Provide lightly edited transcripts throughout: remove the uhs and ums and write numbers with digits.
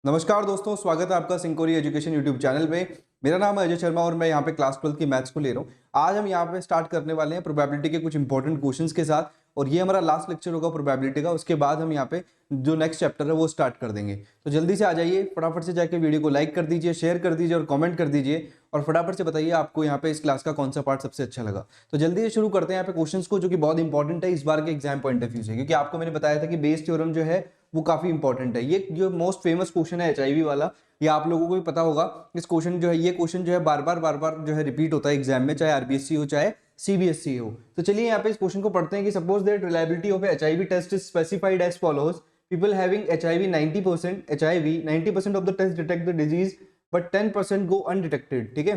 नमस्कार दोस्तों, स्वागत है आपका सिंकोरी एजुकेशन यूट्यूब चैनल पे। मेरा नाम है अजय शर्मा और मैं यहाँ पे क्लास 12 की मैथ्स को ले रहा हूँ। आज हम यहाँ पे स्टार्ट करने वाले हैं प्रोबेबिलिटी के कुछ इंपॉर्टेंट क्वेश्चंस के साथ, और ये हमारा लास्ट लेक्चर होगा प्रोबेबिलिटी का। उसके बाद हम यहाँ पे जो नेक्स्ट चैप्टर है वो स्टार्ट कर देंगे। तो जल्दी से आ जाइए, फटाफट से जाके वीडियो को लाइक कर दीजिए, शेयर कर दीजिए और कॉमेंट कर दीजिए, और फटाफट से बताइए आपको यहाँ पे इस क्लास का कौन सा पार्ट सबसे अच्छा लगा। तो जल्दी से शुरू करते हैं यहाँ पे क्वेश्चंस को, जो कि बहुत इंपॉर्टेंट है इस बार के एग्जाम पॉइंट ऑफ व्यू से, क्योंकि आपको मैंने बताया था कि बेस थ्योरम जो है वो काफी इंपॉर्टेंट है। ये जो मोस्ट फेमस क्वेश्चन है एचआईवी वाला, ये आप लोगों को भी पता होगा। इस क्वेश्चन जो है, ये क्वेश्चन जो है बार बार जो है रिपीट होता है एग्जाम में, चाहे आरबीएससी हो चाहे सीबीएसई हो। तो चलिए यहाँ पे इस क्वेश्चन को पढ़ते हैं कि suppose that reliability of HIV test is specified as follows. People having HIV 90%, HIV 90% of the test detect the disease but 10% go undetected. ठीक है,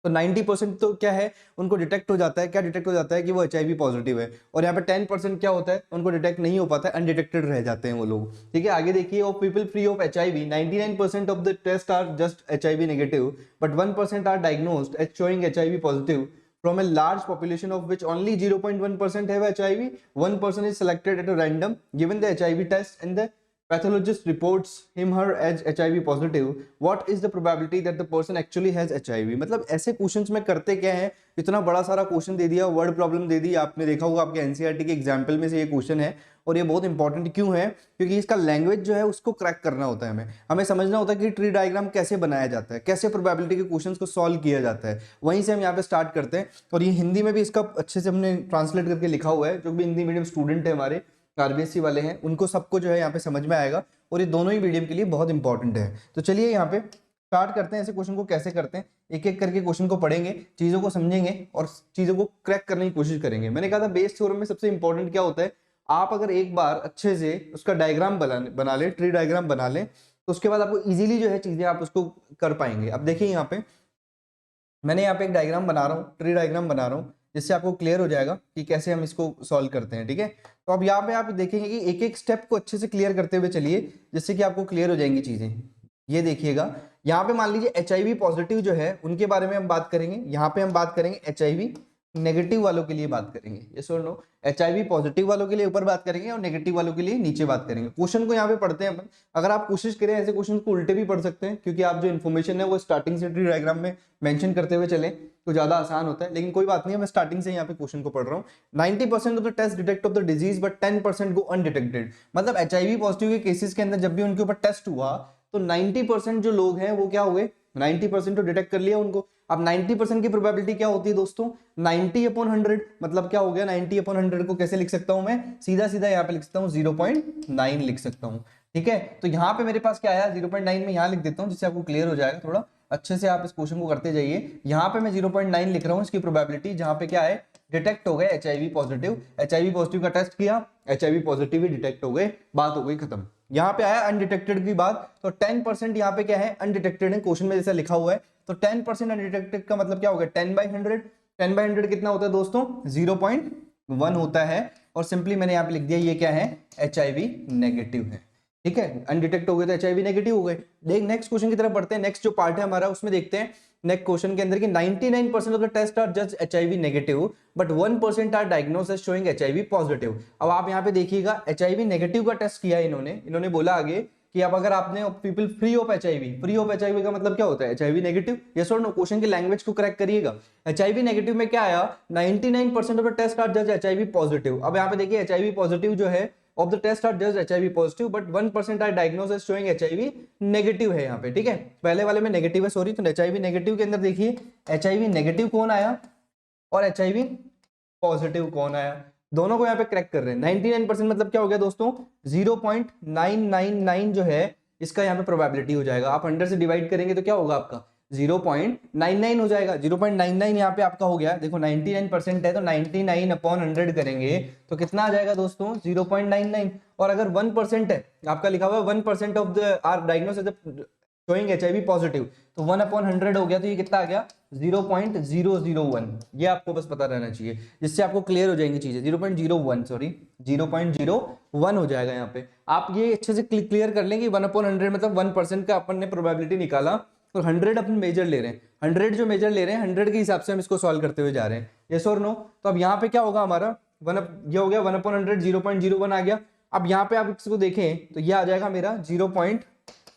तो 90% तो क्या है, उनको डिटेक्ट हो जाता है। क्या डिटेक्ट हो जाता है कि वो एचआईवी पॉजिटिव है, और यहाँ पे 10% क्या होता है, उनको डिटेक्ट नहीं हो पाता है, अनडिटेक्टेड रह जाते हैं वो लोग। ठीक है, आगे देखिए, of people free of HIV 99% of the test are just HIV negative but 1% are diagnosed as showing HIV positive from a large population of which only 0.1% have HIV. One person is selected at a random, given the HIV test, and the pathologist reports him/her as HIV positive. What is the probability that the person actually has HIV? मतलब ऐसे questions में करते क्या है, इतना बड़ा सारा question दे दिया, वर्ड प्रॉब्लम दे दी। आपने देखा होगा आपके एनसीईआरटी के एग्जाम्पल में से ये क्वेश्चन है, और ये बहुत इंपॉर्टेंट क्यों है, क्योंकि इसका लैंग्वेज जो है उसको क्रैक करना होता है। हमें समझना होता है कि ट्री डायग्राम कैसे बनाया जाता है, कैसे प्रोबेबिलिटी के क्वेश्चंस को सॉल्व किया जाता है। वहीं से हम यहाँ पे स्टार्ट करते हैं, और ये हिंदी में भी इसका अच्छे से हमने ट्रांसलेट करके लिखा हुआ है। जो भी हिंदी मीडियम स्टूडेंट है हमारे आरबीएससी वाले हैं, उनको सबको जो है यहाँ पे समझ में आएगा, और ये दोनों ही मीडियम के लिए बहुत इंपॉर्टेंट है। तो चलिए यहाँ पे स्टार्ट करते हैं, ऐसे क्वेश्चन को कैसे करते हैं। एक एक करके क्वेश्चन को पढ़ेंगे, चीजों को समझेंगे और चीजों को क्रैक करने की कोशिश करेंगे। मैंने कहा था बेस थ्योरम में सबसे इंपॉर्टेंट क्या होता है, आप अगर एक बार अच्छे से उसका डायग्राम बना ले, ट्री डायग्राम बना ले, तो उसके बाद आपको इजीली जो है चीजें आप उसको कर पाएंगे। अब देखिए यहाँ पे मैंने यहाँ पे एक डायग्राम बना रहा हूँ, ट्री डायग्राम बना रहा हूँ, जिससे आपको क्लियर हो जाएगा कि कैसे हम इसको सॉल्व करते हैं। ठीक है, तो अब यहाँ पे आप देखेंगे कि एक एक स्टेप को अच्छे से क्लियर करते हुए चलिए, जिससे कि आपको क्लियर हो जाएंगी चीजें। ये देखिएगा, यहाँ पे मान लीजिए एचआईवी पॉजिटिव जो है उनके बारे में हम बात करेंगे। यहाँ पे हम बात करेंगे एचआईवी नेगेटिव वालों के लिए बात करेंगे, यस और नो। एचआईवी पॉजिटिव वालों के लिए ऊपर बात करेंगे और नेगेटिव वालों के लिए नीचे बात करेंगे। क्वेश्चन को यहाँ पे पढ़ते हैं अपन। अगर आप कोशिश करें ऐसे क्वेश्चन को उल्टे भी पढ़ सकते हैं, क्योंकि आप जो इन्फॉर्मेशन है वो स्टार्टिंग से ट्री डायग्राम में मेंशन करते हुए चले तो ज्यादा आसान होता है। लेकिन कोई बात नहीं है, मैं स्टार्टिंग से यहाँ पे क्वेश्चन को पढ़ रहा हूँ। 90% of the test detect of the disease but 10% go undetected. मतलब एचआईवी पॉजिटिव के केसेस के अंदर जब भी उनके ऊपर टेस्ट हुआ तो 90% जो लोग हैं वो क्या हुए, 90% तो डिटेक्ट कर लिया उनको। अब 90% की प्रोबेबिलिटी क्या होती है दोस्तों, 90/100। मतलब क्या हो गया, 90/100 को कैसे लिख सकता हूं मैं, सीधा सीधा यहाँ पे लिख सकता हूँ 0.9 लिख सकता हूँ। ठीक है, तो यहाँ पे मेरे पास क्या आया 0.9 में यहाँ लिख देता हूँ, जिससे आपको क्लियर हो जाएगा। थोड़ा अच्छे से आप इस क्वेश्चन को करते जाइए। यहाँ पे मैं 0.9 लिख रहा हूँ इसकी प्रोबेबिलिटी, जहाँ पे क्या है, डिटेक्ट हो गए एचआईवी पॉजिटिव। एचआईवी पॉजिटिव का टेस्ट किया, एचआईवी पॉजिटिव ही डिटेक्ट हो गए, बात हो गई खत्म। यहाँ पे आया अनडिटेक्टेड की बात, तो 10% यहाँ पे क्या है, अनडिटेक्टेड है, क्वेश्चन में जैसा लिखा हुआ है। तो 10% अनडिटेक्टेड का मतलब क्या होगा, 10/100। 10/100 कितना होता है दोस्तों, 0.1 होता है। और सिंपली मैंने यहाँ पे लिख दिया ये क्या है, एचआईवी नेगेटिव है। ठीक है, अनडिटेक्ट हो गए तो एचआईवी नेगेटिव हो गए। देख नेक्स्ट क्वेश्चन की तरफ बढ़ते हैं। नेक्स्ट जो पार्ट है हमारा उसमें देखते हैं नेक्स्ट क्वेश्चन के अंदर कि 99% of the test are just HIV negative but 1% are diagnosed as showing HIV positive. अब आप यहाँ पे देखिएगा, एचआईवी नेगेटिव का टेस्ट किया इन्होंने बोला आगे कि अब अगर आपने पीपल फ्री ऑफ एचआईवी का मतलब क्या होता है, एचआईवी नेगेटिव। यस और नो, क्वेश्चन की लैंग्वेज को करेक्ट करिएगा। एचआईवी नेगेटिव में क्या आया, 99% of the test are just HIV positive. अब यहाँ पे देखिए एचआईवी पॉजिटिव जो है of the test are just HIV positive but 1% are diagnosed as showing HIV negative है यहाँ पे। ठीक है, पहले वाले में नेगेटिव है, सॉरी। तो HIV नेगेटिव के अंदर देखिए HIV नेगेटिव कौन आया और HIV पॉजिटिव कौन आया, दोनों को यहाँ पे क्रैक कर रहे हैं। 99% मतलब क्या हो गया दोस्तों, 0.999 जो है इसका यहाँ पे प्रोबेबिलिटी हो जाएगा। आप 100 से डिवाइड करेंगे तो क्या होगा आपका 0.99 हो जाएगा। 0.99 यहाँ पे आपका हो गया। देखो 99% है तो 99/100 करेंगे तो कितना आ जाएगा दोस्तों, 0.99। और अगर 1% है, आपका लिखा हुआ है 1% of the are diagnosed as showing HIV positive, तो 1/100 हो गया, तो ये कितना आ गया 0.001। ये आपको बस पता रहना चाहिए, जिससे आपको क्लियर हो जाएंगी चीजें। 0.01 सॉरी 0.01 हो जाएगा यहाँ पे। आप ये अच्छे से क्लियर कर लेंगे 1/100 मतलब 1% का अपन ने प्रोबेबिलिटी निकाला, और 100 अपन मेजर ले रहे हैं। 100 जो मेजर ले रहे हैं 100 के हिसाब से हम इसको सॉल्व करते हुए जा रहे हैं। यस और नो, तो अब यहाँ पे क्या होगा हमारा ये हो गया 1/100, 0.01 आ गया। अब यहाँ पे आप इसको देखें तो ये आ जाएगा मेरा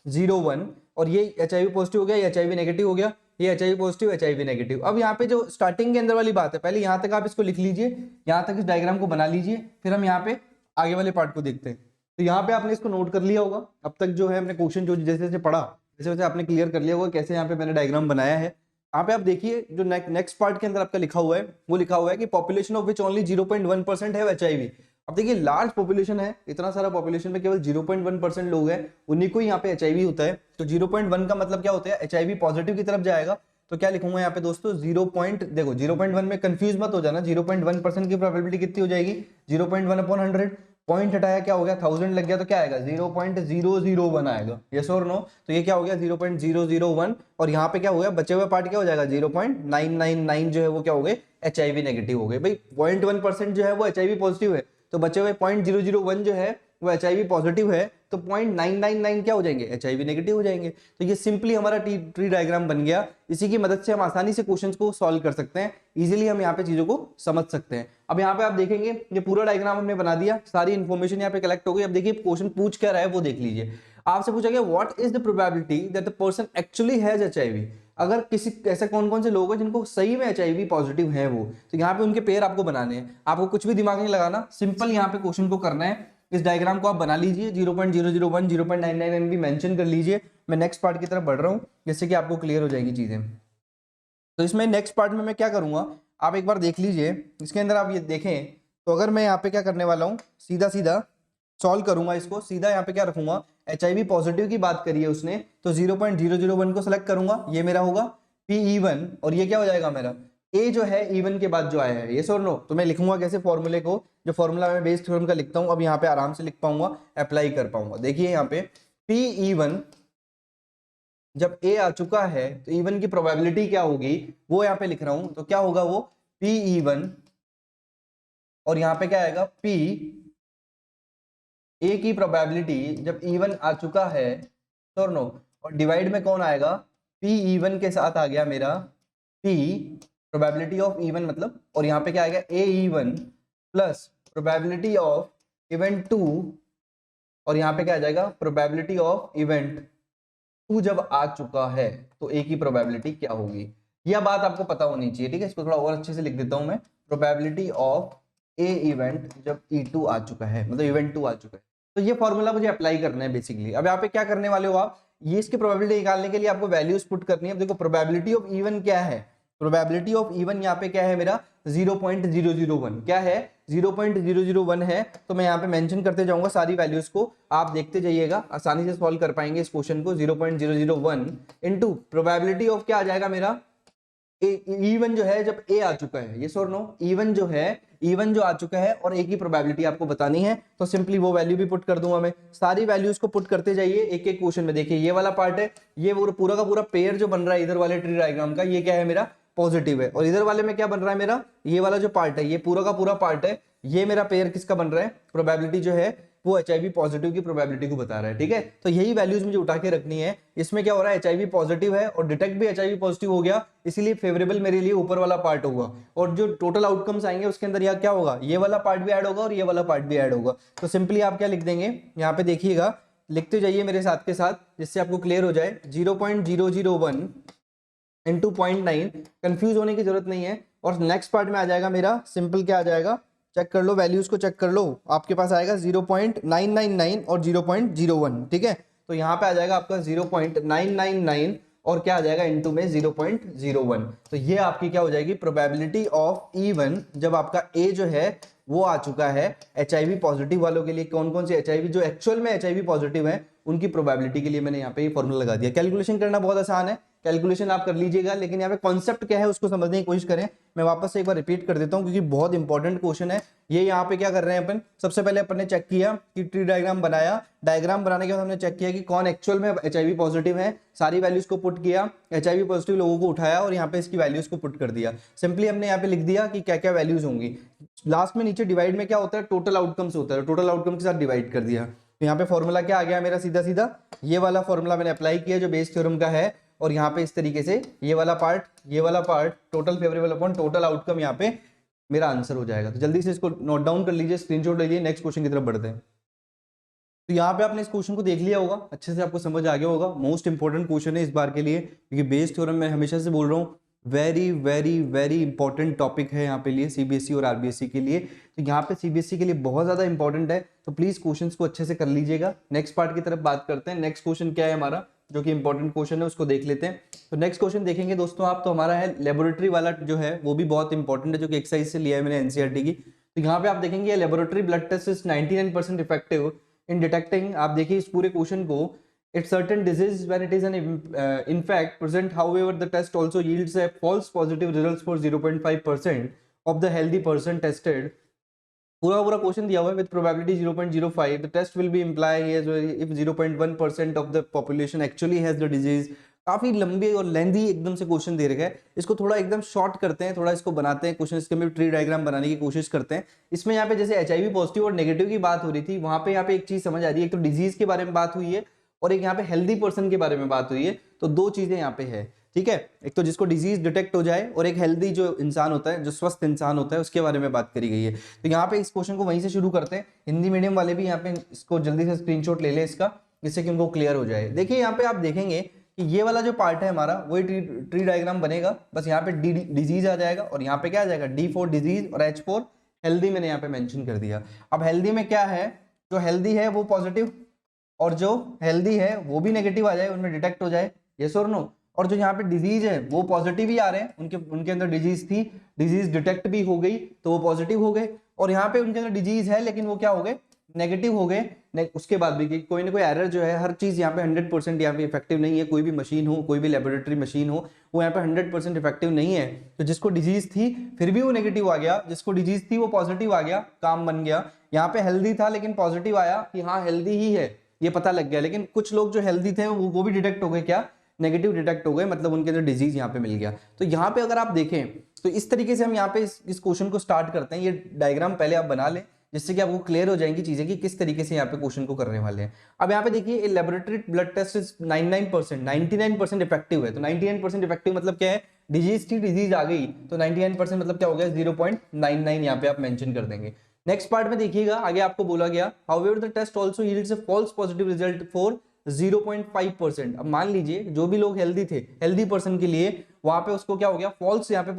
0.01 और ये HIV पॉजिटिव हो गया, ये HIV नेगेटिव हो गया, ये HIV पॉजिटिव, HIV नेगेटिव। अब यहाँ पे जो स्टार्टिंग के अंदर वाली बात है, पहले यहाँ तक आप इसको लिख लीजिए, यहाँ तक इस डायग्राम को बना लीजिए, फिर हम यहाँ पे आगे वाले पार्ट को देखते हैं। तो यहाँ पे आपने इसको नोट कर लिया होगा, अब तक जो है हमने क्वेश्चन जो जैसे जैसे पढ़ा वैसे वैसे आपने क्लियर कर लिया होगा कैसे यहाँ पे मैंने डायग्राम बनाया है। यहाँ पे आप देखिए जो नेक्स्ट पार्ट के अंदर आपका लिखा हुआ है वो लिखा हुआ है कि पॉपुलेशन ऑफ विच ओनली 0.1% है HIV। अब देखिए लार्ज पॉपुलेशन है, इतना सारा पॉपुलेशन में केवल 0.1% लोग हैं, उन्हीं को यहाँ पे HIV होता है। तो 0.1 का मतलब क्या होता है, HIV पॉजिटिव की तरफ जाएगा। तो क्या लिखूंगा यहाँ पे दोस्तों, देखो 0.1 में कंफ्यूज मत हो जाना, 0.1% की प्रोबेबिलिटी कितनी हो जाएगी, 0.1/100। पॉइंट हटाया क्या हो गया, 1000 लग गया, तो क्या आएगा 0.001 आएगा, यस और नो। तो ये क्या हो गया 0.001 और यहाँ पे क्या हो गया, बचे हुए पार्ट क्या हो जाएगा 0.999 जो है वो क्या हो गए HIV नेगेटिव हो गए। भाई 0.1% जो है वो HIV पॉजिटिव है, तो बचे हुए 0.001 जो है वो HIV पॉजिटिव है, तो 0.999 क्या हो जाएंगे HIV नेगेटिव हो जाएंगे। तो ये सिंपली हमारा ट्री डायग्राम बन गया। इसी की मदद से हम आसानी से क्वेश्चंस को सॉल्व कर सकते हैं, इजीली हम यहाँ पे चीजों को समझ सकते हैं। अब यहाँ पे आप देखेंगे ये पूरा डायग्राम हमने बना दिया, सारी इन्फॉर्मेशन यहाँ पे कलेक्ट हो गई। अब देखिए क्वेश्चन पूछ क्या रहा है वो देख लीजिए। आपसे पूछा गया what is the probability that the person actually has HIV। अगर किसी ऐसे कौन कौन से लोग हैं जिनको सही में HIV पॉजिटिव है वो, तो यहाँ पे उनके पेयर आपको बनाने हैं। आपको कुछ भी दिमाग नहीं लगाना, सिंपल यहाँ पे क्वेश्चन को करना है। इस डायग्राम को आप बना लीजिए, 0.001 0.999 भी मेंशन कर लीजिए। मैं नेक्स्ट पार्ट की तरफ बढ़ रहा हूँ जिससे कि आपको क्लियर हो जाएगी चीजें। तो इसमें नेक्स्ट पार्ट में मैं क्या करूंगा आप एक बार देख लीजिए। इसके अंदर आप ये देखें तो अगर मैं यहाँ पे क्या करने वाला हूँ, सीधा सीधा सॉल्व करूंगा इसको। सीधा यहाँ पे क्या रखूंगा, HIV पॉजिटिव की बात करी है उसने, तो 0.001 को सिलेक्ट करूंगा, ये मेरा होगा PE1 और ये क्या हो जाएगा मेरा A जो है E1 के बाद जो आया है, ये और नो। तो मैं लिखूंगा कैसे फॉर्मूले को, जो फॉर्मूला मैं बेस थ्योरम का लिखता हूँ, अब यहाँ पे आराम से लिख पाऊंगा, अप्लाई कर पाऊंगा। देखिए यहाँ पे PE1 जब A आ चुका है तो E1 की प्रोबेबिलिटी क्या होगी वो यहाँ पे लिख रहा हूं। तो क्या होगा वो PE1 और यहाँ पे क्या आएगा P A की प्रोबेबिलिटी जब E1 आ चुका है तो नो, और डिवाइड में कौन आएगा PE1 के साथ आ गया मेरा P प्रोबेबिलिटी ऑफ E1 मतलब, और यहाँ पे क्या आएगा AE1 plus probability of event 2 और यहाँ पे क्या आ जाएगा प्रोबेबिलिटी ऑफ इवेंट 2 जब आ चुका है तो A की प्रोबेबिलिटी क्या होगी। यह बात आपको पता होनी चाहिए, ठीक है। इसको थोड़ा और अच्छे से लिख देता हूं मैं, प्रोबेबिलिटी ऑफ A इवेंट जब E2 आ चुका है, मतलब इवेंट 2 आ चुका है। तो ये फॉर्मूला मुझे अप्लाई करना है बेसिकली। अब यहाँ पे क्या करने वाले हो आप, ये इसकी प्रोबेबिलिटी निकालने के लिए आपको वैल्यूज पुट करनी है। अब देखो प्रोबेबिलिटी ऑफ E1 क्या है, प्रोबेबिलिटी ऑफ E1 यहाँ पे क्या है मेरा 0.001, क्या है 0.001 है। तो मैं यहाँ पे मेंशन करते जाऊंगा सारी वैल्यूज को, आप देखते जाइएगा, आसानी से सॉल्व कर पाएंगे इस क्वेश्चन को। 0.001 इनटू प्रोबेबिलिटी ऑफ क्या आ जाएगा मेरा E1 जो है जब A आ चुका है, ये और नो, E1 जो है E1 जो आ चुका है और A की प्रोबेबिलिटी आपको बतानी है, तो सिंपली वो वैल्यू भी पुट कर दूंगा मैं। सारी वैल्यूज को पुट करते जाइए एक एक क्वेश्चन में। देखिए ये वाला पार्ट है, ये वो पूरा का पूरा पेयर जो बन रहा है इधर वाले ट्री डायग्राम का, ये क्या है मेरा पॉजिटिव है, और इधर वाले में क्या बन रहा है मेरा, ये वाला जो पार्ट है, ये पूरा का पूरा पार्ट है, ये मेरा पेयर किसका बन रहा है, प्रोबेबिलिटी जो है वो HIV पॉजिटिव की प्रोबेबिलिटी को बता रहा है, ठीक है। तो यही वैल्यूज मुझे उठा के रखनी है। इसमें क्या हो रहा है, HIV पॉजिटिव है और डिटेक्ट भी HIV पॉजिटिव हो गया, इसीलिए फेवरेबल मेरे लिए ऊपर वाला पार्ट होगा, और जो टोटल आउटकम्स आएंगे उसके अंदर यह क्या होगा, ये वाला पार्ट भी ऐड होगा और ये वाला पार्ट भी ऐड होगा। तो सिंपली आप क्या लिख देंगे, यहाँ पे देखिएगा, लिखते जाइए मेरे साथ के साथ जिससे आपको क्लियर हो जाए। 0.001 इंटू 0.9, कंफ्यूज होने की जरूरत नहीं है। और नेक्स्ट पार्ट में आ जाएगा मेरा सिंपल क्या आ जाएगा, चेक कर लो वैल्यूज को, चेक कर लो, आपके पास आएगा 0.999 और 0.01, ठीक है। तो यहाँ पे आ जाएगा आपका 0.999 और क्या आ जाएगा इनटू में 0.01। तो ये आपकी क्या हो जाएगी प्रोबेबिलिटी ऑफ E1 जब आपका A जो है वो आ चुका है HIV पॉजिटिव वालों के लिए। कौन कौन से HIV जो एक्चुअल में HIV पॉजिटिव है उनकी प्रोबेबिलिटी के लिए मैंने यहाँ पे ये फॉर्मूला लगा दिया। कैलकुलेशन करना बहुत आसान है, कैलकुलेशन आप कर लीजिएगा, लेकिन यहाँ पे कॉन्सेप्ट क्या है उसको समझने की कोशिश करें। मैं वापस से एक बार रिपीट कर देता हूँ क्योंकि बहुत इंपॉर्टेंट क्वेश्चन है ये। यहाँ पे क्या कर रहे हैं अपन, सबसे पहले अपन ने चेक किया कि ट्री डायग्राम बनाया, डायग्राम बनाने के बाद हमने चेक किया कि कौन एक्चुअल में HIV पॉजिटिव है, सारी वैल्यूज को पुट किया, HIV पॉजिटिव लोगों को उठाया और यहाँ पे इसकी वैल्यूज को पुट कर दिया। सिंपली हमने यहाँ पे लिख दिया कि क्या क्या वैल्यूज होंगी। लास्ट में नीचे डिवाइड में क्या होता है, टोटल आउटकम्स होता है, टोटल आउटकम के साथ डिवाइड कर दिया। तो यहाँ पे फॉर्मूला क्या आ गया मेरा, सीधा सीधा ये वाला फॉर्मूला मैंने अप्लाई किया जो बेस थ्योरम का है, और यहाँ पे इस तरीके से ये वाला part total favourable upon total outcome यहाँ पे मेरा आंसर हो जाएगा। तो जल्दी से इसको नोट डाउन कर लीजिए, स्क्रीनशॉट ले लीजिए, नेक्स्ट क्वेश्चन की तरफ बढ़ते हैं। तो यहाँ पे आपने इस क्वेश्चन को देख लिया होगा, अच्छे से आपको समझ आ गया होगा। मोस्ट इंपॉर्टेंट क्वेश्चन है इस बार के लिए, क्योंकि बेस थ्योरम मैं हमेशा से बोल रहा हूँ very very very important topic है यहाँ पे लिए सीबीएसई और आरबीएसई के लिए। तो यहाँ पे सीबीएसई के लिए बहुत ज्यादा इंपॉर्टेंट है, तो प्लीज क्वेश्चंस को अच्छे से कर लीजिएगा। नेक्स्ट पार्ट की तरफ बात करते हैं। नेक्स्ट क्वेश्चन क्या है हमारा, जो कि इंपॉर्टेंट क्वेश्चन है, उसको देख लेते हैं। तो नेक्स्ट क्वेश्चन देखेंगे दोस्तों आप, तो हमारा है लेबोरेटरी वाला जो है वो भी बहुत इंपॉर्टेंट है, जो कि एक्सरसाइज से लिया है मैंने एनसीईआरटी की। तो यहाँ पे आप देखेंगे laboratory blood test is 99% effective in detecting, आप देखिए इस पूरे क्वेश्चन को, it's certain disease when it is an in fact present, however the test also yields a false positive results for 0.5% of the healthy person tested। पूरा पूरा question दिया हुआ है with probability 0.05 the test will be imply if 0.1% of the population actually has the disease। काफी लंबी और लेंदी एकदम से क्वेश्चन दे रखा है, इसको थोड़ा एकदम शॉर्ट करते हैं, थोड़ा इसको बनाते हैं क्वेश्चन, इसके में ट्री डायग्राम बनाने की कोशिश करते हैं। इसमें यहाँ पे जैसे एचआईवी पॉजिटिव और नेगेटिव की बात हो रही थी, वहां पे यहाँ पे एक चीज समझ आ रही है, एक तो डिजीज के बारे में बात हुई है और एक यहाँ पे हेल्दी पर्सन के बारे में बात हुई है। तो दो चीजें यहाँ पे है, ठीक है, एक तो जिसको डिजीज डिटेक्ट हो जाए और एक हेल्दी जो इंसान होता है, जो स्वस्थ इंसान होता है, उसके बारे में बात करी गई है। तो यहाँ पे इस क्वेश्चन को वहीं से शुरू करते हैं। हिंदी मीडियम वाले भी यहाँ पे इसको जल्दी से स्क्रीनशॉट ले लें इसका, जिससे कि उनको क्लियर हो जाए। देखिए यहाँ पे आप देखेंगे कि ये वाला जो पार्ट है हमारा, वही ट्री डायग्राम बनेगा, बस यहाँ पे डिजीज आ जाएगा और यहाँ पे क्या आ जाएगा, D4 डिजीज और H4 हेल्दी मैंने यहाँ पे मेंशन कर दिया। अब हेल्दी में क्या है, जो हेल्दी है वो पॉजिटिव और जो हेल्दी है वो भी नेगेटिव आ जाए, उनमें डिटेक्ट हो जाए, यस और नो। और जो यहाँ पे डिजीज है वो पॉजिटिव ही आ रहे हैं, उनके अंदर डिजीज थी, डिजीज डिटेक्ट भी हो गई तो वो पॉजिटिव हो गए, और यहाँ पे उनके अंदर डिजीज है लेकिन वो क्या हो गए, नेगेटिव हो गए। उसके बाद भी कोई ना कोई एरर जो है, हर चीज यहाँ पे 100% यहाँ पे इफेक्टिव नहीं है। कोई भी मशीन हो, कोई भी लेबोरेटरी मशीन हो, वो यहाँ पे 100% इफेक्टिव नहीं है। तो जिसको डिजीज थी फिर भी वो नेगेटिव आ गया, जिसको डिजीज थी वो पॉजिटिव आ गया, काम बन गया। यहाँ पे हेल्दी था लेकिन पॉजिटिव आया कि हाँ हेल्दी ही है, ये पता लग गया। लेकिन कुछ लोग जो हेल्दी थे वो भी डिटेक्ट हो गए, क्या, नेगेटिव डिटेक्ट हो गए, मतलब उनके अंदर डिजीज यहाँ पे मिल गया। तो यहाँ पे अगर आप देखें तो इस तरीके से हम यहाँ पे इस क्वेश्चन को स्टार्ट करते हैं। ये डायग्राम पहले आप बना लें, जिससे कि आपको क्लियर हो जाएंगी चीजें कि किस तरीके से यहाँ पे क्वेश्चन को करने वाले हैं। अब यहाँ पे देखिए laboratory blood test is 99% effective है। तो 99% इफेक्टिव मतलब क्या है, डिजीज थी, डिजीज आ गई, तो 99% मतलब क्या हो गया, 0.99 यहाँ पे आप मेंशन कर देंगे। नेक्स्ट पार्ट में देखिएगा, आगे आपको बोला गया however the test also yields a false positive result for 0.5%। अब मान लीजिए जो भी लोग हेल्दी थे, हेल्दी पर्सन के लिए वहां पे उसको क्या हो गया, फॉल्स, यहाँ पे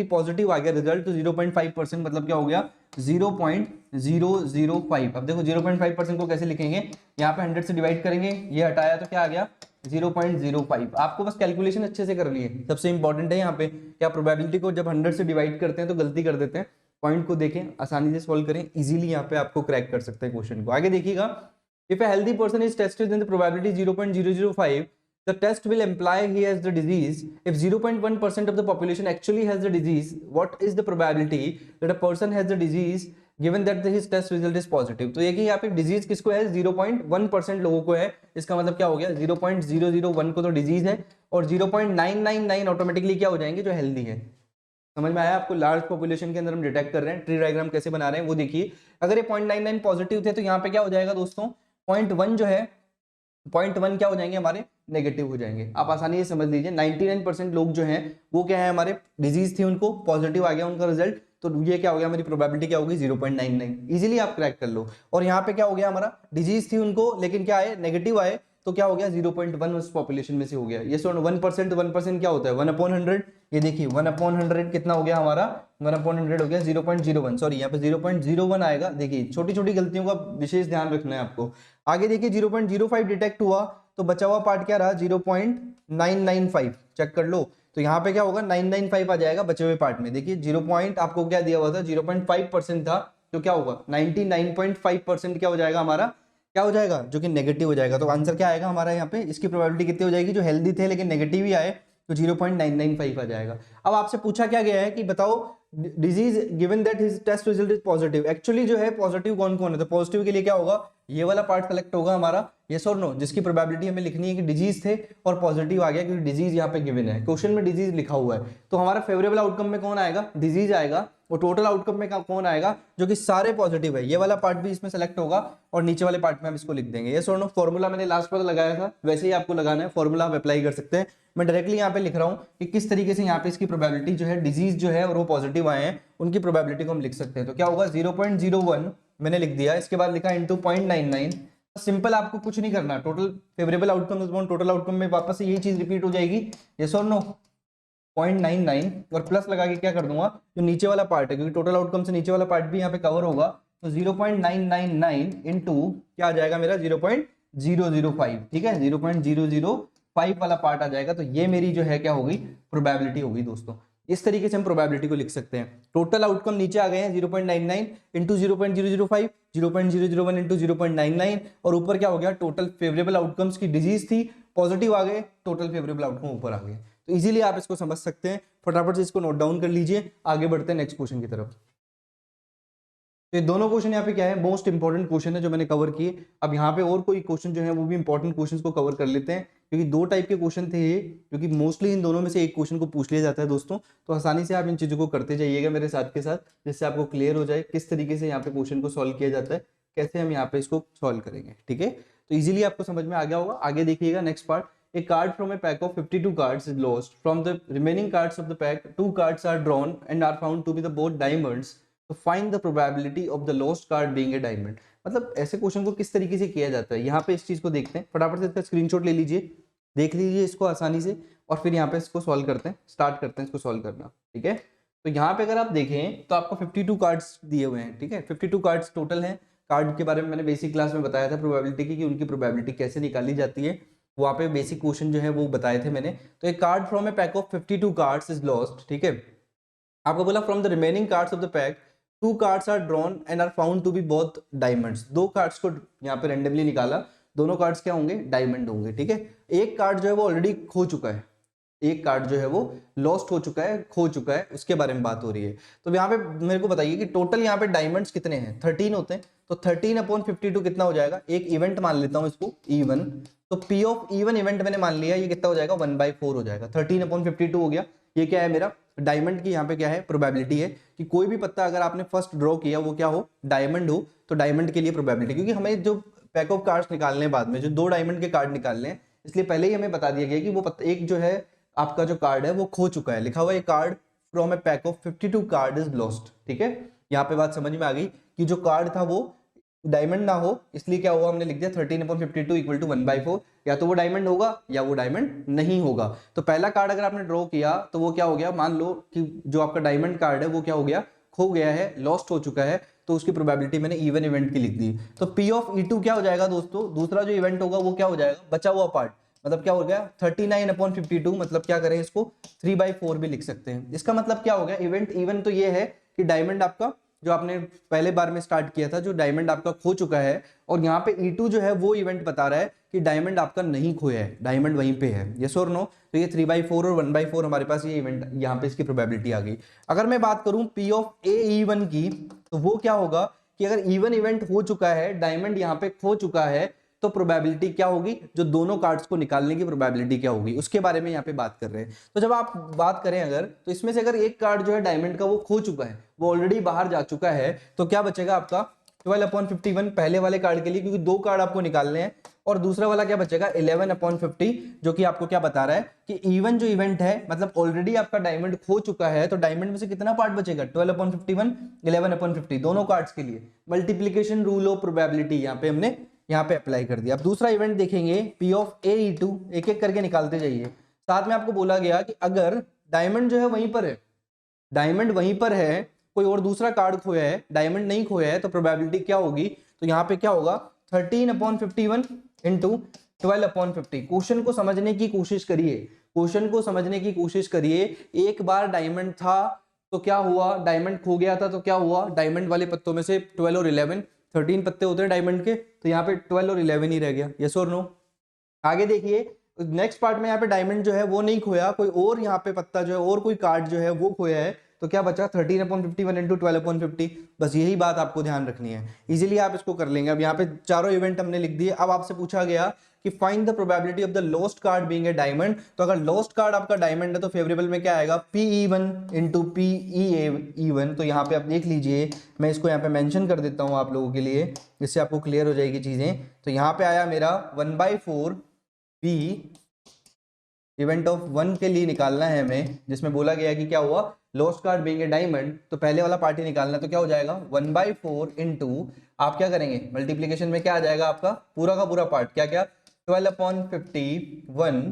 पॉजिटिव आ गया रिजल्ट, तो 0.5% मतलब क्या हो गया, 0.005। अब देखो 0.5% को कैसे लिखेंगे, यहाँ पे 100 से डिवाइड करेंगे, ये हटाया तो क्या आ गया, 0.05। आपको बस कैलकुलेशन अच्छे से कर लिए, सबसे इंपॉर्टेंट है यहाँ पे क्या, प्रोबेबिलिटी को जब 100 से डिवाइड करते हैं तो गलती कर देते हैं। पॉइंट को देखें, आसानी से सॉल्व करें, इजीली यहाँ पे आपको क्रैक कर सकते हैं क्वेश्चन को। आगे देखिएगा, if a healthy person is tested then the probability 0.005, the test will imply he has the disease. If 0.1% of the population actually has the disease, what is the probability that a person has the disease given that his test result is positive? तो ये कि यहाँ पे disease किसको है, 0.1% लोगों को है, इसका मतलब क्या हो गया, 0.001 को तो डिजीज है और 0.999 ऑटोमेटिकली क्या हो जाएंगे, जो हेल्दी है। समझ में आया आपको, लार्ज पॉपुलेशन के अंदर हम डिटेक्ट कर रहे हैं, ट्री डायग्राम कैसे बना रहे हैं वो देखिए। अगर ये 0.99 पॉजिटिव थे तो यहाँ पे क्या हो जाएगा दोस्तों, 0.1 जो है, 0.1 क्या हो जाएंगे हमारे, नेगेटिव हो जाएंगे। आप आसानी से समझ लीजिए 99% लोग जो हैं वो क्या है, हमारे डिजीज थी, उनको पॉजिटिव आ गया उनका रिजल्ट, तो ये क्या हो गया, हमारी प्रोबेबिलिटी क्या होगी, 0.99। इजीली आप क्रैक कर लो। और यहाँ पे क्या हो गया, हमारा डिजीज थी उनको लेकिन क्या आए, नेगेटिव आए, तो क्या हो गया, 0.1 उस पॉपुलेशन में से हो गया। ये 1%, 1% क्या होता है, 1/100। ये देखिए 1/100 कितना हो गया हमारा, 1/100 हो गया 0.01, सॉरी यहाँ पे 0.01 आएगा। देखिए छोटी छोटी गलतियों का विशेष ध्यान रखना है आपको। आगे देखिए 0.05 डिटेक्ट हुआ, तो बचा हुआ पार्ट क्या रहा, 0.995। चेक कर लो, तो यहाँ पे क्या होगा, 995 आ जाएगा बचे हुए पार्ट में। देखिए 0. आपको क्या दिया हुआ था, 0.5% था, तो क्या होगा 99.5% क्या हो जाएगा हमारा, क्या हो जाएगा, जो कि नेगेटिव हो जाएगा। तो आंसर क्या आएगा हमारा यहाँ पे, इसकी प्रोबेबिलिटी कितनी हो जाएगी, जो हेल्दी थे लेकिन नेगेटिव ही आए तो 0.995 आ जाएगा। अब आपसे पूछा क्या गया है कि बताओ disease given that his test result is positive, actually जो है पॉजिटिव कौन कौन है, तो पॉजिटिव के लिए क्या होगा, ये वाला पार्ट कलेक्ट होगा हमारा, यस और नो, जिसकी प्रोबेबिलिटी हमें लिखनी है कि डिजीज थे और पॉजिटिव आ गया, क्योंकि डिजीज यहाँ पे गिवन है, क्वेश्चन में डिजीज लिखा हुआ है। तो हमारा फेवरेबल आउटकम में कौन आएगा, डिजीज आएगा, और टोटल आउटकम में कौन आएगा, जो कि सारे पॉजिटिव है। ये वाला पार्ट भी इसमें सेलेक्ट होगा और नीचे वाले पार्ट में हम इसको लिख देंगे। यस और नो, फॉर्मूला मैंने लास्ट पर लगाया था, वैसे ही आपको लगाना है, फॉर्मूला आप अप्लाई कर सकते हैं। मैं डायरेक्टली यहाँ पे लिख रहा हूँ कि किस तरीके से यहाँ पे इसकी प्रोबेबिलिटी जो है, डिजीज जो है और वो पॉजिटिव आए हैं, उनकी प्रोबेबिलिटी को हम लिख सकते हैं। तो क्या होगा, 0.01 मैंने लिख दिया, इसके बाद लिखा इंटू 0.99, सिंपल, आपको कुछ नहीं करना, total favourable outcome is upon total outcome में वापस से यही चीज रिपीट हो जाएगी, यस और नो, 0.99 और प्लस लगा के क्या कर दूंगा, जो नीचे वाला पार्ट है, क्योंकि टोटल आउटकम से नीचे वाला पार्ट भी यहाँ पे कवर होगा, तो 0.999 इंटू क्या आ जाएगा मेरा 0.005, ठीक है, 0.005 वाला पार्ट आ जाएगा। तो ये मेरी जो है क्या होगी, प्रोबेबिलिटी होगी दोस्तों। इस तरीके से हम प्रोबेबिलिटी को लिख सकते हैं। टोटल आउटकम नीचे आ गए हैं 0.99 इंटू 0.005, 0.001 इंटू 0.99, और ऊपर क्या हो गया, टोटल फेवरेबल आउटकम्स की डिजीज थी, पॉजिटिव आ गए, टोटल फेवरेबल आउटकम ऊपर आ गए। तो इजीली आप इसको समझ सकते हैं। फटाफट से इसको नोट डाउन कर लीजिए, आगे बढ़ते हैं नेक्स्ट क्वेश्चन की तरफ। तो ये दोनों क्वेश्चन यहाँ पे क्या है, मोस्ट इंपॉर्टेंट क्वेश्चन है जो मैंने कवर किए। अब यहाँ पे और कोई क्वेश्चन जो है वो भी इंपॉर्टेंट क्वेश्चन को कवर कर लेते हैं, क्योंकि दो टाइप के क्वेश्चन थे ये, क्योंकि मोस्टली इन दोनों में से एक क्वेश्चन को पूछ लिया जाता है दोस्तों। तो आसानी से आप इन चीजों को करते जाइएगा मेरे साथ के साथ, जिससे आपको क्लियर हो जाए किस तरीके से यहाँ पे क्वेश्चन को सॉल्व किया जाता है, कैसे हम यहाँ पे इसको सॉल्व करेंगे, ठीक है। तो इजीली आपको समझ में आ गया होगा। आगे देखिएगा next part, A card from a pack of 52 cards is lost. From the remaining cards of the pack, 2 cards are drawn and are found to be the both diamonds. So find the probability of the lost card being a diamond. मतलब ऐसे question को किस तरीके से किया जाता है, यहाँ पे इस चीज को देखते हैं। फटाफट से इसका स्क्रीनशॉट ले लीजिए, देख लीजिए इसको आसानी से, और फिर यहाँ पे इसको सॉल्व करते हैं, स्टार्ट करते हैं इसको सॉल्व करना, ठीक है। तो यहाँ पे अगर आप देखें तो आपको 52 कार्ड्स दिए हुए हैं, ठीक है, 52 कार्ड्स टोटल हैं। कार्ड के बारे में मैंने बेसिक क्लास में बताया था प्रोबेबिलिटी की, कि उनकी प्रोबेबिलिटी कैसे निकाली जाती है, वहाँ पे बेसिक क्वेश्चन जो है वो बताए थे मैंने। तो एक card from a pack of 52 cards is lost, ठीक है। आपको बोला from the remaining cards of the pack 2 cards are drawn and are found to be both diamonds. 2 cards को यहाँ पे रेंडमली निकाला, दोनों कार्ड्स क्या होंगे, डायमंड होंगे, ठीक है। एक कार्ड जो है वो ऑलरेडी खो चुका है, एक कार्ड जो है वो लॉस्ट हो चुका है, खो चुका है, उसके बारे में बात हो रही है। तो यहाँ पे मेरे को बताइए कि टोटल यहाँ पे डायमंड्स कितने हैं, 13 होते हैं। तो 13/52 कितना हो जाएगा, एक इवेंट मान लेता हूँ इसको E1, तो P ऑफ E1 इवेंट मैंने मान लिया, ये कितना हो जाएगा 1/4 हो जाएगा, 13/52 हो गया। ये क्या है मेरा डायमंड की यहाँ पे क्या है प्रोबेबिलिटी है, कि कोई भी पत्ता अगर आपने फर्स्ट ड्रॉ किया वो क्या हो, डायमंड हो, तो डायमंड के लिए प्रोबेबिलिटी, क्योंकि हमें जो पैक ऑफ कार्ड्स निकालने हैं बाद में, जो 2 डायमंड के कार्ड निकालने हैं, इसलिए पहले ही हमें बता दिया गया कि वो एक जो है आपका जो कार्ड है वो खो चुका है, लिखा हुआ है card from a pack of 52 card is lost, ठीक है। यहाँ पे बात समझ में आ गई कि जो कार्ड था वो डायमंड ना हो, इसलिए क्या हुआ, हमने लिख दिया 13/52 इक्वल टू 1/4, या तो वो डायमंड होगा या वो डायमंड नहीं होगा। तो पहला कार्ड अगर आपने ड्रॉ किया तो वो क्या हो गया, मान लो कि जो आपका डायमंड कार्ड है वो क्या हो गया, खो गया है, लॉस्ट हो चुका है, तो उसकी प्रोबेबिलिटी मैंने इवन इवेंट की लिख दी। तो P ऑफ E2 क्या हो जाएगा दोस्तों, दूसरा जो इवेंट होगा वो क्या हो जाएगा, बचा हुआ पार्ट, मतलब क्या हो गया 39/52, मतलब क्या करें इसको 3/4 भी लिख सकते हैं। इसका मतलब क्या हो गया, इवेंट इवन तो ये है कि डायमंड आपका जो आपने पहले बार में स्टार्ट किया था, जो डायमंड आपका खो चुका है, और यहाँ पे E2 जो है वो इवेंट बता रहा है कि डायमंड आपका नहीं खोया है, डायमंड वहीं पे है, यस और नो। तो ये 3/4 और 1/4 हमारे पास ये इवेंट, यहाँ पे इसकी प्रोबेबिलिटी आ गई। अगर मैं बात करूं P ऑफ E1 की, तो वो क्या होगा कि अगर इवन इवेंट हो चुका है, डायमंड यहाँ पे खो चुका है, तो प्रोबेबिलिटी क्या होगी, जो दोनों कार्ड्स को निकालने की प्रोबेबिलिटी क्या होगी, उसके बारे में यहाँ पे बात कर रहे हैं। तो जब आप बात करें अगर, तो इसमें से अगर एक कार्ड जो है डायमंड का वो खो चुका है, वो ऑलरेडी बाहर जा चुका है, तो क्या बचेगा आपका 12/51 पहले वाले कार्ड के लिए, क्योंकि 2 कार्ड आपको निकालने हैं, और दूसरा वाला क्या बचेगा 11/50, जो कि आपको क्या बता रहा है कि इवन जो इवेंट है, मतलब ऑलरेडी आपका डायमंड खो चुका है, तो डायमंड में से कितना पार्ट बचेगा 12/51, 11/50 दोनों कार्ड्स के लिए। मल्टीप्लीकेशन रूल ऑफ प्रोबेबिलिटी यहाँ पे हमने यहाँ पे अप्लाई कर दिया। अब दूसरा इवेंट देखेंगे P ऑफ E2, एक एक करके निकालते जाइए। साथ में आपको बोला गया कि अगर डायमंड जो है वहीं पर है, डायमंड वहीं पर है, कोई और दूसरा कार्ड खोया है, डायमंड नहीं खोया है, तो प्रोबेबिलिटी क्या होगी, तो यहाँ पे क्या होगा 13/51 इंटू 12/50। क्वेश्चन को समझने की कोशिश करिए, क्वेश्चन को समझने की कोशिश करिए। एक बार डायमंड था तो क्या हुआ, डायमंड खो गया था तो क्या हुआ, डायमंड वाले पत्तों में से 12 और 11, 13 पत्ते होते हैं डायमंड के, तो यहाँ पे 12 और 11 ही रह गया, यस और नो। आगे देखिए नेक्स्ट पार्ट में यहाँ पे डायमंड जो है वो नहीं खोया, कोई और यहाँ पे पत्ता जो है और कोई कार्ड जो है वो खोया है, तो क्या बचा 13/51 इंटू 12/50। बस यही बात आपको ध्यान रखनी है, इजीली आप इसको कर लेंगे। अब यहाँ पे चारों इवेंट हमने लिख दिए। अब आपसे पूछा गया कि find the probability of the lost card being a diamond. तो अगर लॉस्ट कार्ड आपका डायमंड है तो फेवरेबल में क्या आएगा PE1 इंटू PE1। तो यहाँ पे आप देख लीजिए, मैं इसको यहाँ पे मेंशन कर देता हूँ आप लोगों के लिए, जिससे आपको क्लियर हो जाएगी चीजें। तो यहाँ पे आया मेरा 1/4 P इवेंट ऑफ 1 के लिए निकालना है हमें, जिसमें बोला गया कि क्या हुआ lost card being a diamond, तो पहले वाला पार्ट ही निकालना है, तो क्या हो जाएगा 1/4 इंटू, आप क्या करेंगे मल्टीप्लीकेशन में क्या आ जाएगा आपका पूरा का पूरा पार्ट, क्या क्या 12/51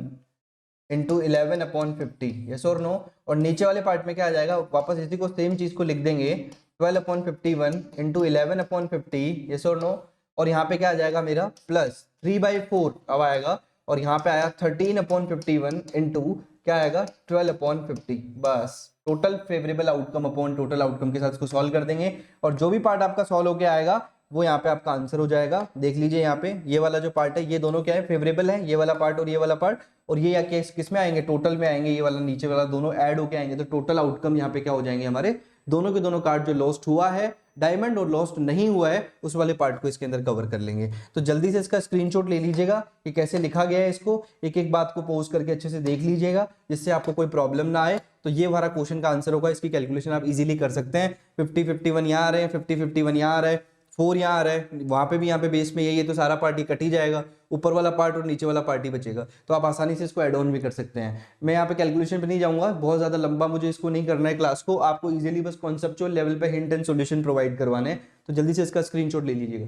इंटू 11/50, यस और नो। और नीचे वाले पार्ट में क्या आ जाएगा, वापस इसी को सेम चीज को लिख देंगे 12/51 इंटू 11/50, यस और नो। और यहाँ पे क्या आ जाएगा मेरा प्लस 3/4 अब आएगा, और यहाँ पे आया 13/51 इंटू क्या आएगा 12/50। बस total favourable outcome upon total outcome के साथ इसको सॉल्व कर देंगे, और जो भी पार्ट आपका सॉल्व होके आएगा वो यहाँ पे आपका आंसर हो जाएगा। देख लीजिए यहाँ पे ये वाला जो पार्ट है ये दोनों क्या है फेवरेबल है, ये वाला पार्ट और ये वाला पार्ट, और ये या किस में आएंगे टोटल में आएंगे, ये वाला नीचे वाला दोनों ऐड होके आएंगे, तो टोटल आउटकम यहाँ पे क्या हो जाएंगे हमारे दोनों के दोनों कार्ड, जो लॉस्ट हुआ है डायमंड और लॉस्ट नहीं हुआ है उस वाले पार्ट को इसके अंदर कवर कर लेंगे। तो जल्दी से इसका स्क्रीनशॉट ले लीजिएगा कि कैसे लिखा गया है, इसको एक एक बात को पॉज करके अच्छे से देख लीजिएगा जिससे आपको कोई प्रॉब्लम ना आए। तो ये हमारा क्वेश्चन का आंसर होगा, इसकी कैलकुलेशन आप इजीली कर सकते हैं। 50-51 यहाँ आ रहे हैं, 50-51 यहाँ आ रहा है, 4 यहाँ आ रहा है, वहां पे भी यहाँ पे बेस में यही है, तो सारा पार्ट ही कट ही जाएगा, ऊपर वाला पार्ट और नीचे वाला पार्ट ही बचेगा, तो आप आसानी से इसको एड ऑन भी कर सकते हैं। मैं यहाँ पे कैलकुलेशन पे नहीं जाऊंगा, बहुत ज्यादा लंबा मुझे इसको नहीं करना है क्लास को, आपको इजीली बस कॉन्सेप्चुअल लेवल पे हिंट एंड सॉल्यूशन प्रोवाइड करवाने हैं, तो जल्दी से इसका स्क्रीनशॉट ले लीजिएगा।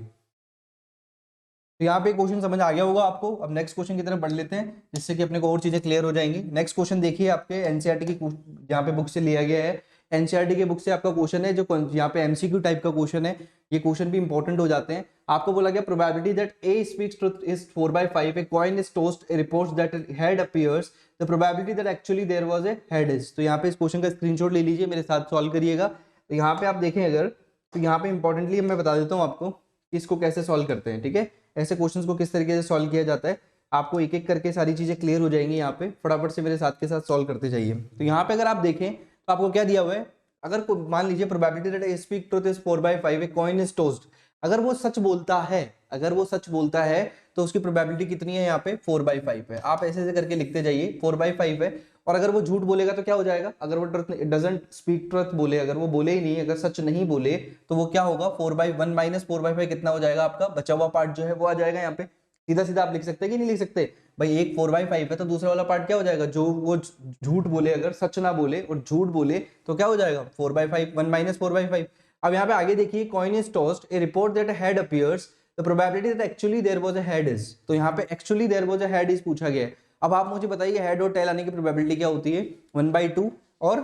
तो यहाँ पे क्वेश्चन समझ आ गया होगा आपको। अब नेक्स्ट क्वेश्चन की तरफ बढ़ लेते हैं जिससे कि अपने को और चीजें क्लियर हो जाएंगी। नेक्स्ट क्वेश्चन देखिए, आपके एनसीईआरटी की यहाँ पे बुक से लिया गया है, एनसीईआरटी के बुक से आपका क्वेश्चन है, जो यहाँ पे एमसीक्यू टाइप का क्वेश्चन है, ये क्वेश्चन भी इंपॉर्टेंट हो जाते हैं। आपको बोला गया probability that A speaks truth is 4/5, A coin is tossed, A reports that head appears, the probability that actually there was a head is. तो यहाँ पे इस क्वेश्चन का स्क्रीनशॉट ले लीजिए, मेरे साथ सॉल्व करिएगा। तो यहाँ पे आप देखें अगर, तो यहाँ पे इंपॉर्टेंटली मैं बता देता हूँ आपको कि इसको कैसे सॉल्व करते हैं, ठीक है, ऐसे क्वेश्चंस को किस तरीके से सॉल्व किया जाता है, आपको एक एक करके सारी चीजें क्लियर हो जाएंगी। यहाँ पे फटाफट से मेरे साथ के साथ सॉल्व करते जाइए। तो यहाँ पे अगर आप देखें तो आपको क्या दिया हुआ है, अगर मान लीजिए probability that A speak truth is 4/5, A coin is tossed, अगर वो सच बोलता है, अगर वो सच बोलता है तो उसकी प्रोबेबिलिटी कितनी है, यहाँ पे 4/5 है। आप ऐसे ऐसे करके लिखते जाइए, 4/5 है। और अगर वो झूठ बोलेगा तो क्या हो जाएगा, अगर वो ट्रुथ डजंट स्पीक ट्रुथ बोले, अगर वो बोले ही नहीं, अगर सच नहीं बोले, तो वो क्या होगा 4/1 माइनस 4/5 कितना हो जाएगा, आपका बचा हुआ पार्ट जो है वो आ जाएगा। यहाँ पे सीधा सीधा आप लिख सकते हैं कि नहीं लिख सकते भाई, एक 4/5 है तो दूसरा वाला पार्ट क्या हो जाएगा, जो वो झूठ बोले, अगर सच ना बोले और झूठ बोले तो क्या हो जाएगा 4/5, 1 माइनस 4/5। अब यहाँ पे आगे देखिए, coin is tossed, A report that head appears, the probability that actually there was a head is. तो यहाँ पे actually there was a head is पूछा गया है। अब आप मुझे बताइए हेड और टेल आने की प्रोबेबिलिटी क्या होती है, 1/2, और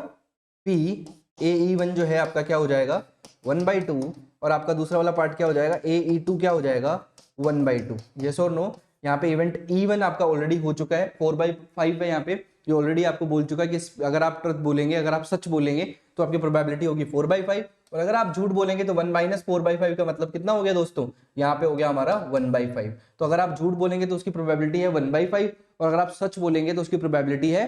PAE1 जो है आपका क्या हो जाएगा 1/2, और आपका दूसरा वाला पार्ट क्या हो जाएगा AE2 क्या हो जाएगा 1/2, यस और नो। यहाँ पे इवेंट E1 आपका ऑलरेडी हो चुका है, 4/5 है यहाँ पे, ये ऑलरेडी आपको बोल चुका है कि अगर आप ट्रुथ बोलेंगे, अगर आप सच बोलेंगे तो आपकी प्रोबेबिलिटी होगी 4/5, और अगर आप झूठ बोलेंगे तो 1 माइनस 4/5 का मतलब कितना हो गया दोस्तों, यहाँ पे हो गया हमारा 1/5। तो अगर आप झूठ बोलेंगे तो उसकी प्रोबेबिलिटी है 1/5, और अगर आप सच बोलेंगे तो उसकी प्रोबेबिलिटी है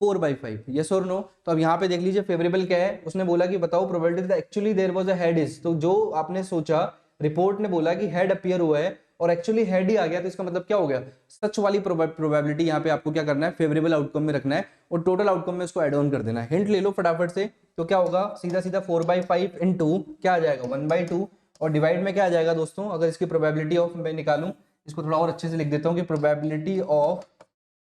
4/5, यस और नो। तो अब यहाँ पे देख लीजिए फेवरेबल क्या है, उसने बोला कि बताओ probability actually there was a head is, तो जो आपने सोचा, रिपोर्ट ने बोला कि हेड अपीयर हुआ है और एक्चुअली हेड ही आ गया, तो इसका मतलब क्या हो गया, सच वाली प्रोबेबिलिटी यहाँ पे आपको क्या करना है, फेवरेबल आउटकम में रखना है, और टोटल आउटकम में उसको एड ऑन कर देना है। हिंट ले लो फटाफट से, तो क्या होगा सीधा सीधा 4/5 इंटू क्या आ जाएगा 1/2, और डिवाइड में क्या आ जाएगा दोस्तों, अगर इसकी प्रोबेबिलिटी ऑफ मैं निकालूं, इसको थोड़ा और अच्छे से लिख देता हूँ कि प्रोबेबिलिटी ऑफ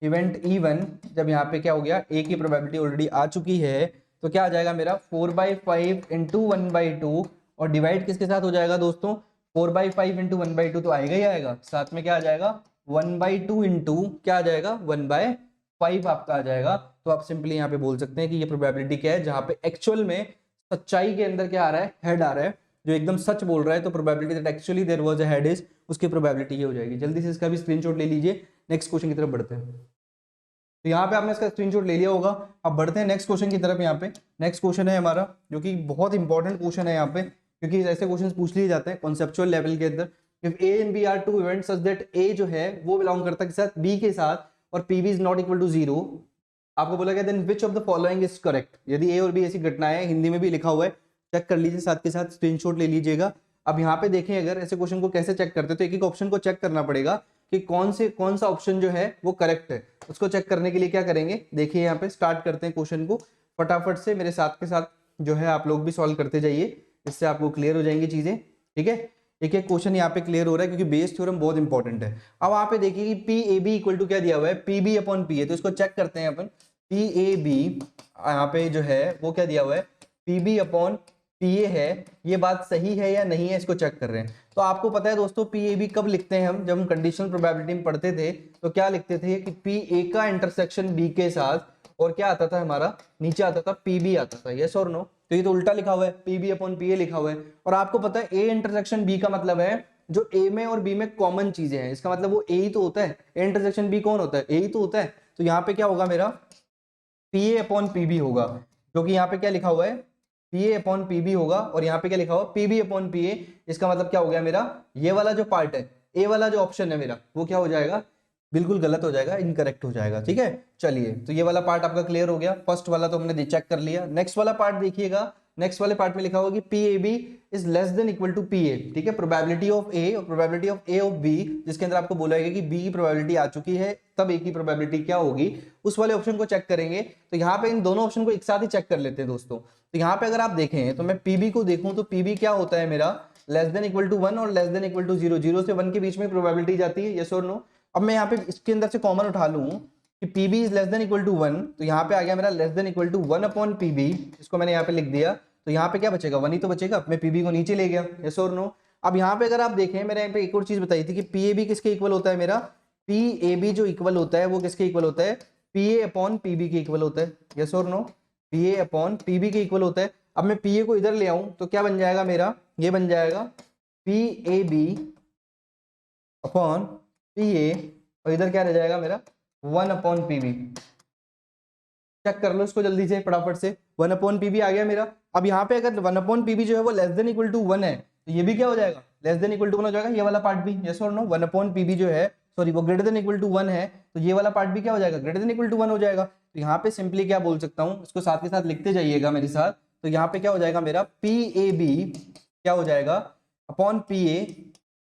इवेंट E1, जब यहाँ पे क्या हो गया ए की प्रोबेबिलिटी ऑलरेडी आ चुकी है, तो क्या आ जाएगा मेरा 4/5 इंटू 1/2, और डिवाइड किसके साथ हो जाएगा दोस्तों, 4/5 इंटू 1/2 तो आएगा ही आएगा, साथ में क्या आ जाएगा 1/2 इंटू क्या आ जाएगा 1/5 आपका आ जाएगा। तो आप सिंपली यहाँ पे बोल सकते हैं कि ये प्रोबेबिलिटी क्या है, जहाँ पे एक्चुअल में सच्चाई के अंदर क्या आ रहा है, हेड आ रहा है, जो एकदम सच बोल रहा है, तो probability that actually there was a head is, उसकी प्रोबेबिलिटी ये हो जाएगी। जल्दी से इसका भी स्क्रीनशॉट ले लीजिए, नेक्स्ट क्वेश्चन की तरफ बढ़ते हैं। तो यहाँ पे आपने इसका स्क्रीनशॉट ले लिया होगा। अब बढ़ते हैं नेक्स्ट क्वेश्चन की तरफ। यहाँ पे नेक्स्ट क्वेश्चन है हमारा, जो कि बहुत इंपॉर्टेंट क्वेश्चन है यहाँ पे, क्योंकि ऐसे क्वेश्चन पूछ लिए जाते हैं कॉन्सेप्चुअल लेवल के अंदर। If A and B are two events such that A जो है वो बिलोंग करता है के साथ बी के साथ, और P B is not equal to 0, आपको बोला गया then which of the following is correct. यदि ए और बी ऐसी घटनाएं हैं, हिंदी में भी लिखा हुआ है, चेक कर लीजिए, साथ के साथ स्क्रीनशॉट ले लीजिएगा। अब यहाँ पे देखें, अगर ऐसे क्वेश्चन को कैसे चेक करते हैं, तो एक एक ऑप्शन को चेक करना पड़ेगा कि कौन सा ऑप्शन जो है वो करेक्ट है। उसको चेक करने के लिए क्या करेंगे, देखिए यहाँ पे स्टार्ट करते हैं क्वेश्चन को, फटाफट से मेरे साथ के साथ जो है आप लोग भी सॉल्व करते जाइए, इससे आपको क्लियर हो जाएंगी चीजें, ठीक है। एक एक क्वेश्चन यहाँ पे क्लियर हो रहा है, क्योंकि बेस थ्योरम बहुत इंपॉर्टेंट है। अब वहां पे देखिए कि P A B equal to क्या दिया हुआ है, पी बी अपॉन पी है, तो इसको चेक करते हैं अपन पी ए बी यहाँ पे जो है वो क्या दिया हुआ है, P B upon P A है, ये बात सही है या नहीं है इसको चेक कर रहे हैं। तो आपको पता है दोस्तों पी ए बी कब लिखते हैं हम, जब हम कंडीशनल प्रोबेबिलिटी में पढ़ते थे तो क्या लिखते थे कि पी ए का इंटरसेक्शन बी के साथ, और क्या आता था हमारा, नीचे आता था पी बी आता था, यस और नो। तो ये तो उल्टा लिखा हुआ है, P B upon P A लिखा हुआ है। और आपको पता है ए इंटरसेक्शन बी का मतलब है जो ए में और बी में कॉमन चीजें हैं, इसका मतलब वो ए ही तो होता है, ए इंटरसेक्शन बी कौन होता है, ए ही तो होता है। तो यहाँ पे क्या होगा मेरा, P A upon P B होगा, जो कि यहाँ पे क्या लिखा हुआ है, P A upon P B होगा, और यहाँ पे क्या लिखा हुआ P B upon P A. इसका मतलब क्या हो गया मेरा, ये वाला जो पार्ट है, ए वाला जो ऑप्शन है मेरा, वो क्या हो जाएगा, बिल्कुल गलत हो जाएगा, इनकरेक्ट हो जाएगा। ठीक है, चलिए तो ये वाला पार्ट आपका क्लियर हो गया, फर्स्ट वाला तो हमने चेक कर लिया। नेक्स्ट वाला पार्ट देखिएगा, नेक्स्ट वाले पार्ट में लिखा होगा कि P A B is less than equal to P A. ठीक है, प्रोबेबिलिटी ऑफ ए और probability of A of B, जिसके अंदर आपको बोला है कि बी की प्रोबेबिलिटी आ चुकी है, तब ए की प्रोबेबिलिटी क्या होगी, उस वाले ऑप्शन को चेक करेंगे। तो यहाँ पे इन दोनों ऑप्शन को एक साथ ही चेक कर लेते हैं दोस्तों। तो यहाँ पे अगर आप देखें तो मैं पीबी को देखूं तो पीबी क्या होता है मेरा, लेस देन इक्वल टू 1 और लेस देन इक्वल टू 0, 0 से 1 के बीच में प्रोबेबिलिटी जाती है, यस और नो। अब मैं यहाँ पे इसके अंदर से कॉमन उठा लूं कि P B is less than equal to 1, तो यहाँ पे आ गया मेरा less than equal to 1 upon P B, इसको मैंने यहाँ पे लिख दिया। तो यहाँ पे क्या बचेगा, 1 ही तो बचेगा, मैं पीबी को नीचे ले गया, यस और नो। अब यहाँ पे अगर आप देखें, मैंने यहाँ पे एक और चीज बताई थी कि पी ए बी किसके इक्वल होता है मेरा, पी ए बी जो इक्वल होता है वो किसके इक्वल होता है, P A upon P B के इक्वल होता है, यस और no, P A upon P B के इक्वल होता है। अब मैं पी ए को इधर ले आऊं तो क्या बन जाएगा मेरा, ये बन जाएगा P A B upon P A, और इधर क्या रह जाएगा मेरा 1 अपॉन पी बी। चेक कर लो इसको जल्दी से फटाफट से, 1 अपॉन पी बी आ गया मेरा। अब यहाँ पे अगर 1 अपॉन पी बी जो है वो लेस देन इक्वल टू 1 है, तो ये भी क्या हो जाएगा, लेस देन इक्वल टू 1 हो जाएगा, ये वाला पार्ट भी, यस और नो। 1 अपॉन पी बी जो है, सॉरी वो ग्रेटर देन इक्वल टू 1 है, तो ये वाला पार्ट भी क्या हो जाएगा, ग्रेटर देन इक्वल टू 1 हो जाएगा। तो यहाँ पे सिंपली क्या बोल सकता हूँ, इसको साथ के साथ लिखते जाइएगा मेरे साथ। तो यहाँ पे क्या हो जाएगा मेरा, पी ए बी क्या हो जाएगा अपॉन पी ए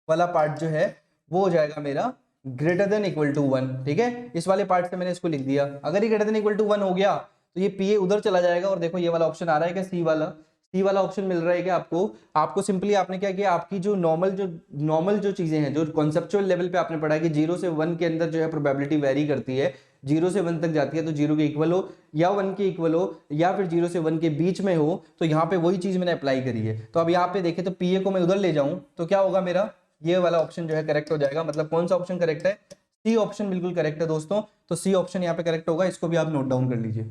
वाला पार्ट जो है वो हो जाएगा मेरा ग्रेटर देन इक्वल टू 1। ठीक है, इस वाले पार्ट से मैंने इसको लिख दिया। अगर ये ग्रेटर देन इक्वल टू 1 हो गया तो ये पी ए उधर चला जाएगा, और देखो ये वाला ऑप्शन आ रहा है क्या, सी वाला, सी वाला ऑप्शन मिल रहा है क्या आपको। आपको सिंपली आपने क्या किया, आपकी जो नॉर्मल जो चीजें हैं, जो कॉन्सेप्चुअल लेवल पे आपने पढ़ा है कि 0 से 1 के अंदर जो है प्रोबेबिलिटी वेरी करती है, 0 से 1 तक जाती है तो 0 के इक्वल हो या 1 के इक्वल हो या फिर 0 से 1 के बीच में हो, तो यहाँ पे वही चीज मैंने अप्लाई करी है। तो अब यहाँ पे देखे तो पी ए को मैं उधर ले जाऊं तो क्या होगा मेरा, ये वाला ऑप्शन जो है करेक्ट हो जाएगा। मतलब कौन सा ऑप्शन करेक्ट है, सी ऑप्शन बिल्कुल करेक्ट है दोस्तों। तो सी ऑप्शन यहाँ पे करेक्ट होगा, इसको भी आप नोट डाउन कर लीजिए।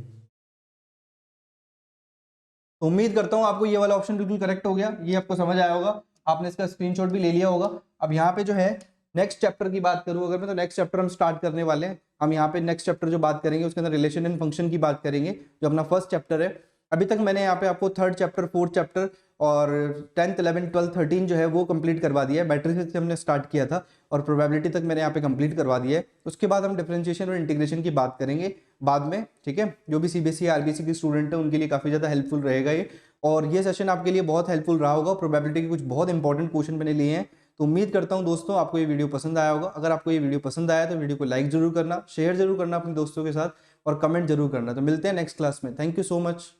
तो उम्मीद करता हूँ आपको ये वाला ऑप्शन बिल्कुल करेक्ट हो गया, ये आपको समझ आया होगा, आपने इसका स्क्रीनशॉट भी ले लिया होगा। अब यहाँ पे जो है नेक्स्ट चैप्टर की बात करूँ अगर मैं, तो नेक्स्ट चैप्टर हम स्टार्ट करने वाले हैं। हम यहाँ पे नेक्स्ट चैप्टर जो बात करेंगे उसके अंदर रिलेशन एंड फंक्शन की बात करेंगे, जो अपना फर्स्ट चैप्टर है। अभी तक मैंने यहाँ पे आपको थर्ड चैप्टर, फोर्थ चैप्टर और 10th 11th 12th 13 जो है वो कंप्लीट करवा दिया है। मैट्रिक्स से हमने स्टार्ट किया था और प्रोबेबिलिटी तक मैंने यहाँ पे कंप्लीट करवा दिया है। उसके बाद हम डिफरेंशिएशन और इंटीग्रेशन की बात करेंगे बाद में। ठीक है, जो भी सीबीएसई आरबीसी की स्टूडेंट है उनके लिए काफ़ी ज़्यादा हेल्पफुल रहेगा ये, और ये सेशन आपके लिए बहुत हेल्पफुल रहा होगा। प्रोबेबिलिटी के कुछ बहुत इंपॉर्टेंट क्वेश्चन मैंने लिए हैं। तो उम्मीद करता हूं दोस्तों आपको ये वीडियो पसंद आया होगा। अगर आपको ये वीडियो पसंद आया तो वीडियो को लाइक जरूर करना, शेयर जरूर करना अपने दोस्तों के साथ, और कमेंट जरूर करना। तो मिलते हैं नेक्स्ट क्लास में। Thank you so much.